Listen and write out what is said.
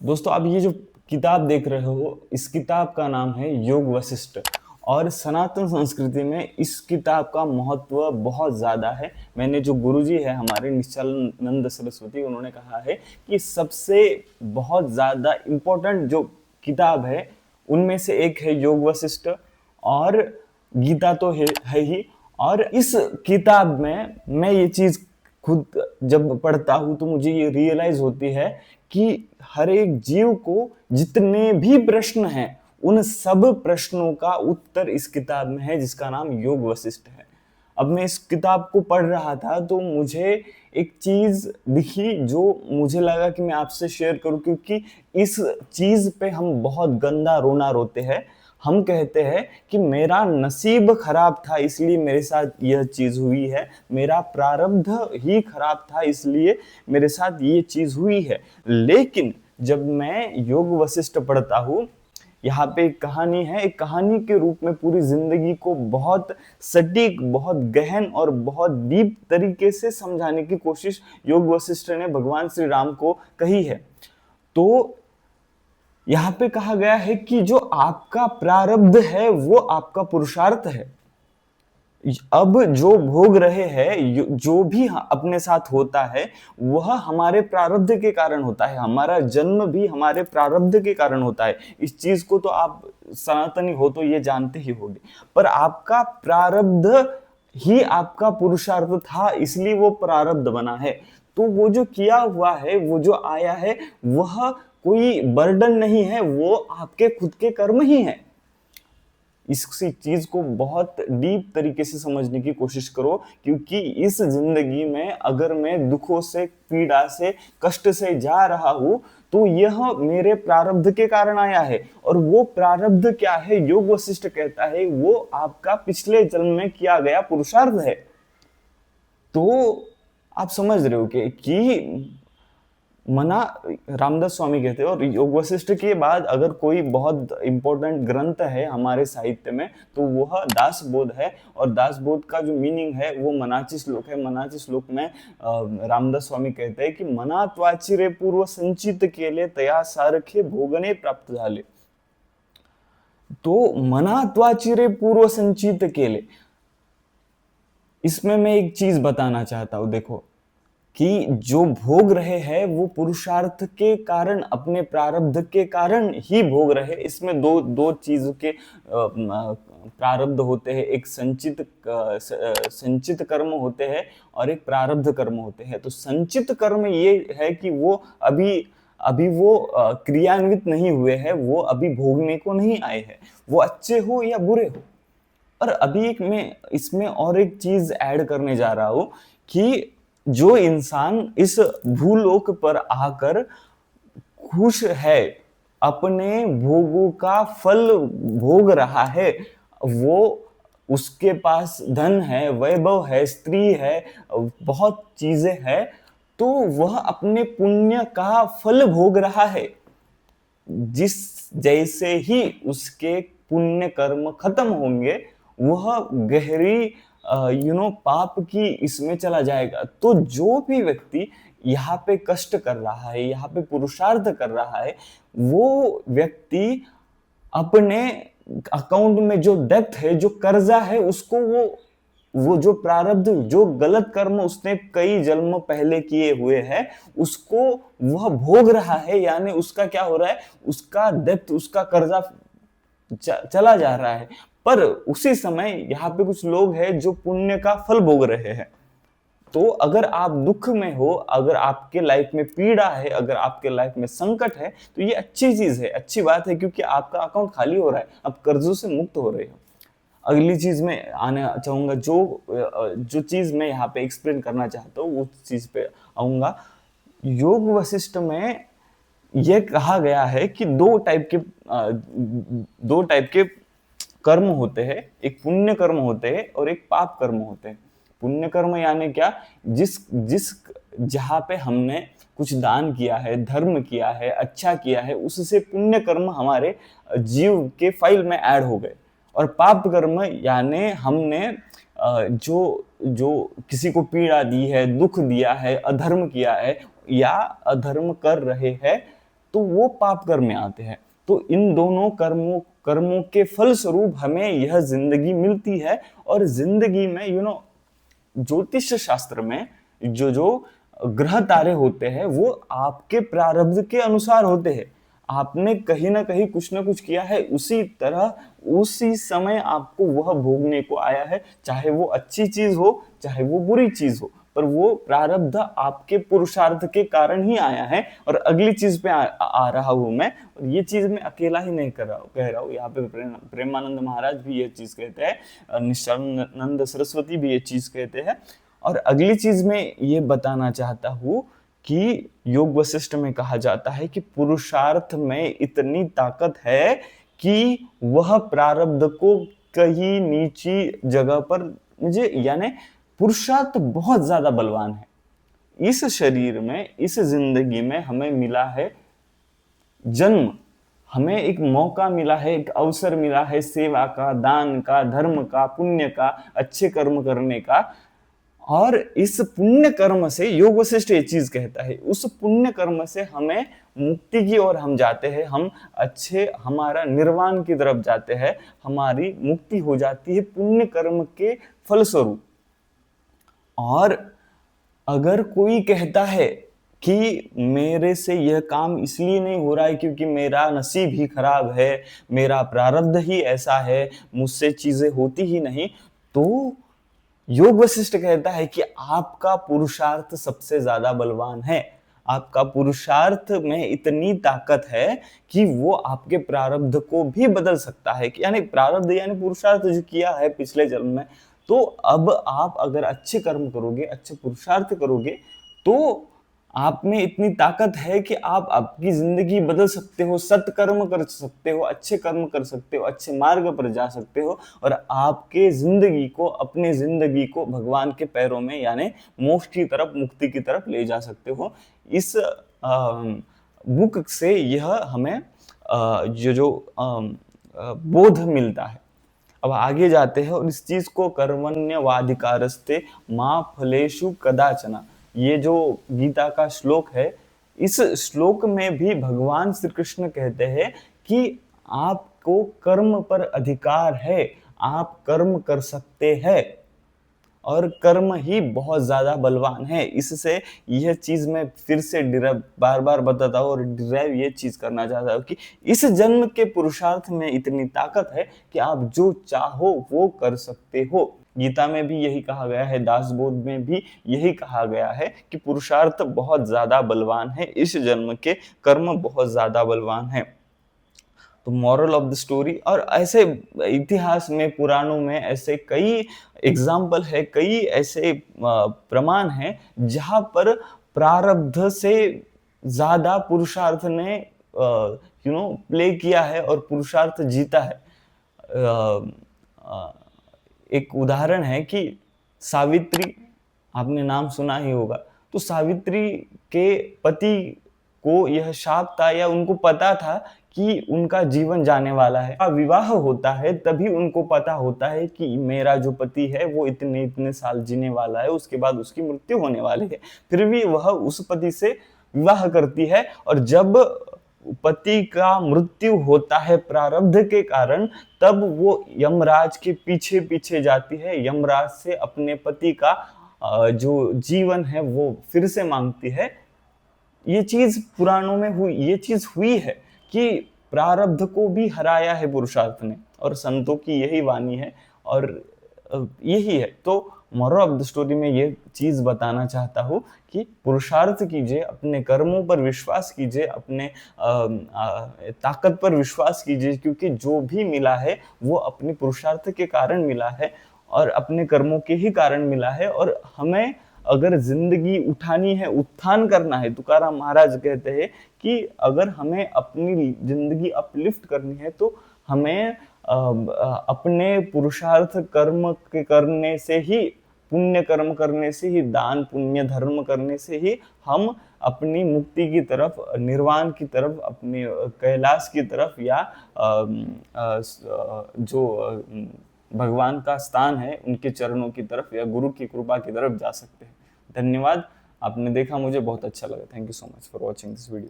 दोस्तों, आप ये जो किताब देख रहे हो, इस किताब का नाम है योग वशिष्ठ। और सनातन संस्कृति में इस किताब का महत्व बहुत ज़्यादा है। मैंने जो गुरुजी है हमारे निश्चलानंद सरस्वती, उन्होंने कहा है कि सबसे बहुत ज़्यादा इम्पोर्टेंट जो किताब है उनमें से एक है योग वशिष्ठ। और गीता तो है ही। और इस किताब में मैं ये चीज़ खुद जब पढ़ता हूँ तो मुझे ये रियलाइज होती है कि हर एक जीव को जितने भी प्रश्न हैं उन सब प्रश्नों का उत्तर इस किताब में है, जिसका नाम योग वशिष्ठ है। अब मैं इस किताब को पढ़ रहा था तो मुझे एक चीज दिखी जो मुझे लगा कि मैं आपसे शेयर करूं, क्योंकि इस चीज पे हम बहुत गंदा रोना रोते हैं। हम कहते हैं कि मेरा नसीब खराब था इसलिए मेरे साथ यह चीज हुई है, मेरा प्रारब्ध ही खराब था इसलिए मेरे साथ ये चीज हुई है। लेकिन जब मैं योग वशिष्ठ पढ़ता हूँ, यहाँ पे एक कहानी है, एक कहानी के रूप में पूरी जिंदगी को बहुत सटीक, बहुत गहन और बहुत डीप तरीके से समझाने की कोशिश योग वशिष्ठ ने भगवान श्री राम को कही है। तो यहाँ पे कहा गया है कि जो आपका प्रारब्ध है वो आपका पुरुषार्थ है। अब जो भोग रहे हैं, जो भी अपने साथ होता है वह हमारे प्रारब्ध के कारण होता है। हमारा जन्म भी हमारे प्रारब्ध के कारण होता है। इस चीज को तो आप सनातनी हो तो ये जानते ही होंगे। पर आपका प्रारब्ध ही आपका पुरुषार्थ था, इसलिए वो प्रारब्ध बना है। तो वो जो किया हुआ है, वो जो आया है, वह कोई बर्डन नहीं है, वो आपके खुद के कर्म ही है। इसी चीज को बहुत डीप तरीके से समझने की कोशिश करो, क्योंकि इस जिंदगी में अगर मैं दुखों से, पीड़ा से, कष्ट से जा रहा हूं तो यह मेरे प्रारब्ध के कारण आया है। और वो प्रारब्ध क्या है, योग वशिष्ठ कहता है, वो आपका पिछले जन्म में किया गया पुरुषार्थ है। तो आप समझ रहे हो कि मना, रामदास स्वामी कहते हैं। और योग वशिष्ठ के बाद अगर कोई बहुत इंपॉर्टेंट ग्रंथ है हमारे साहित्य में तो वह दास बोध है। और दास बोध का जो मीनिंग है वो मनाची श्लोक है। मनाची श्लोक में रामदास स्वामी कहते हैं कि मना त्वाचिरे पूर्व संचित केले तया सारखे भोगने प्राप्त झाले। तो मना त्वाचिरे पूर्व संचित केले, इसमें मैं एक चीज बताना चाहता हूं। देखो कि जो भोग रहे हैं वो पुरुषार्थ के कारण, अपने प्रारब्ध के कारण ही भोग रहे। इसमें दो दो चीजों के प्रारब्ध होते हैं। एक संचित कर्म होते हैं और एक प्रारब्ध कर्म होते हैं। तो संचित कर्म ये है कि वो अभी अभी वो क्रियान्वित नहीं हुए हैं, वो अभी भोगने को नहीं आए हैं, वो अच्छे हो या बुरे हो। और अभी एक मैं इसमें और एक चीज ऐड करने जा रहा हूं कि जो इंसान इस भूलोक पर आकर खुश है, अपने भोगों का फल भोग रहा है, वो, उसके पास धन है, वैभव है, स्त्री है, बहुत चीजें हैं, तो वह अपने पुण्य का फल भोग रहा है। जिस जैसे ही उसके पुण्य कर्म खत्म होंगे वह गहरी पाप की इसमें चला जाएगा। तो जो भी व्यक्ति यहाँ पे कष्ट कर रहा है, यहाँ पे पुरुषार्थ कर रहा है, वो व्यक्ति अपने अकाउंट में जो डेब्ट है, जो कर्जा है, उसको वो जो प्रारब्ध, जो गलत कर्म उसने कई जन्म पहले किए हुए हैं, उसको वह भोग रहा है। यानी उसका क्या हो रहा है, उसका डेब्ट, उसका कर्जा चला जा रहा है। पर उसी समय यहाँ पे कुछ लोग हैं जो पुण्य का फल भोग रहे हैं। तो अगर आप दुख में हो, अगर आपके लाइफ में पीड़ा है, अगर आपके लाइफ में संकट है, तो ये अच्छी चीज है, अच्छी बात है, क्योंकि आपका अकाउंट खाली हो रहा है, आप कर्जों से मुक्त हो रहे हो। अगली चीज में आना चाहूंगा, जो चीज मैं यहाँ पे एक्सप्लेन करना चाहता हूँ उस चीज पे आऊंगा। योग वशिष्ठ में यह कहा गया है कि दो टाइप के कर्म होते हैं। एक पुण्य कर्म होते हैं और एक पाप कर्म होते हैं। पुण्य कर्म यानी क्या, जिस जिस जहाँ पे हमने कुछ दान किया है, धर्म किया है, अच्छा किया है, उससे पुण्य कर्म हमारे जीव के फाइल में ऐड हो गए। और पाप कर्म यानी हमने जो जो किसी को पीड़ा दी है, दुख दिया है, अधर्म किया है या अधर्म कर रहे हैं, तो वो पाप कर्म में आते हैं। तो इन दोनों कर्मों के फलस्वरूप हमें यह जिंदगी मिलती है। और जिंदगी में ज्योतिष शास्त्र में जो जो ग्रह तारे होते हैं वो आपके प्रारब्ध के अनुसार होते हैं। आपने कहीं ना कहीं कुछ ना कुछ किया है, उसी तरह उसी समय आपको वह भोगने को आया है, चाहे वो अच्छी चीज हो चाहे वो बुरी चीज हो, पर वो प्रारब्ध आपके पुरुषार्थ के कारण ही आया है। और अगली चीज पे आ रहा हूं मैं, और ये चीज मैं अकेला ही नहीं कह रहा हूं, यहाँ पे प्रेमानंद महाराज भी ये चीज कहते हैं, निश्चलानंद सरस्वती भी ये चीज कहते हैं। और अगली चीज में ये बताना चाहता हूं कि योग वशिष्ठ में कहा जाता है कि पुरुषार्थ में इतनी ताकत है कि वह प्रारब्ध को कहीं नीची जगह पर मुझे यानी पुरुषार्थ बहुत ज्यादा बलवान है। इस शरीर में, इस जिंदगी में हमें मिला है जन्म, हमें एक मौका मिला है, एक अवसर मिला है सेवा का, दान का, धर्म का, पुण्य का, अच्छे कर्म करने का। और इस पुण्य कर्म से योग वशिष्ठ ये चीज कहता है, उस पुण्य कर्म से हमें मुक्ति की ओर हम जाते हैं, हम अच्छे हमारा निर्वाण की तरफ जाते हैं, हमारी मुक्ति हो जाती है पुण्य कर्म के फलस्वरूप। और अगर कोई कहता है कि मेरे से यह काम इसलिए नहीं हो रहा है क्योंकि मेरा नसीब ही खराब है, मेरा प्रारब्ध ही ऐसा है, मुझसे चीजें होती ही नहीं, तो योग वशिष्ठ कहता है कि आपका पुरुषार्थ सबसे ज्यादा बलवान है। आपका पुरुषार्थ में इतनी ताकत है कि वो आपके प्रारब्ध को भी बदल सकता है, यानी प्रारब्ध यानी पुरुषार्थ जो किया है पिछले जन्म में, तो अब आप अगर अच्छे कर्म करोगे, अच्छे पुरुषार्थ करोगे, तो आप में इतनी ताकत है कि आप आपकी जिंदगी बदल सकते हो, सत्कर्म कर सकते हो, अच्छे कर्म कर सकते हो, अच्छे मार्ग पर जा सकते हो, और आपके जिंदगी को, अपने जिंदगी को भगवान के पैरों में यानी मोक्ष की तरफ, मुक्ति की तरफ ले जा सकते हो। इस बुक से यह हमें जो बोध मिलता है। अब आगे जाते हैं और इस चीज को कर्मण्यवाधिकारस्ते मां फलेषु कदाचन, ये जो गीता का श्लोक है, इस श्लोक में भी भगवान श्री कृष्ण कहते हैं कि आपको कर्म पर अधिकार है, आप कर्म कर सकते हैं, और कर्म ही बहुत ज्यादा बलवान है। इससे यह चीज मैं फिर से बार बार बताता हूँ और डिराइव ये चीज करना चाहता हूँ कि इस जन्म के पुरुषार्थ में इतनी ताकत है कि आप जो चाहो वो कर सकते हो। गीता में भी यही कहा गया है, दासबोध में भी यही कहा गया है कि पुरुषार्थ बहुत ज्यादा बलवान है, इस जन्म के कर्म बहुत ज्यादा बलवान है। तो मॉरल ऑफ द स्टोरी, और ऐसे इतिहास में, पुराणों में ऐसे कई एग्जाम्पल है, कई ऐसे प्रमाण है जहां पर प्रारब्ध से ज्यादा पुरुषार्थ ने प्ले किया है और पुरुषार्थ जीता है। एक उदाहरण है कि सावित्री, आपने नाम सुना ही होगा। तो सावित्री के पति को यह शाप था, या उनको पता था कि उनका जीवन जाने वाला है। विवाह होता है तभी उनको पता होता है कि मेरा जो पति है वो इतने इतने साल जीने वाला है, उसके बाद उसकी मृत्यु होने वाली है। फिर भी वह उस पति से विवाह करती है, और जब पति का मृत्यु होता है प्रारब्ध के कारण, तब वो यमराज के पीछे पीछे जाती है, यमराज से अपने पति का जो जीवन है वो फिर से मांगती है। ये चीज पुराणों में हुई, ये चीज हुई है कि प्रारब्ध को भी हराया है पुरुषार्थ ने, और संतों की यही वाणी है और यही है। तो मोरल ऑफ द स्टोरी में ये चीज बताना चाहता हूँ कि पुरुषार्थ कीजिए, अपने कर्मों पर विश्वास कीजिए, अपने ताकत पर विश्वास कीजिए, क्योंकि जो भी मिला है वो अपने पुरुषार्थ के कारण मिला है और अपने कर्मों के ही कारण मिला है। और हमें अगर जिंदगी उठानी है, उत्थान करना है, तुकाराम महाराज कहते हैं कि अगर हमें अपनी जिंदगी अपलिफ्ट करनी है तो हमें अपने पुरुषार्थ कर्म के करने से ही, पुण्य कर्म करने से ही, दान पुण्य धर्म करने से ही हम अपनी मुक्ति की तरफ, निर्वाण की तरफ, अपने कैलाश की तरफ, या जो भगवान का स्थान है उनके चरणों की तरफ, या गुरु की कृपा की तरफ जा सकते हैं। धन्यवाद, आपने देखा, मुझे बहुत अच्छा लगा। Thank you so much for watching this video.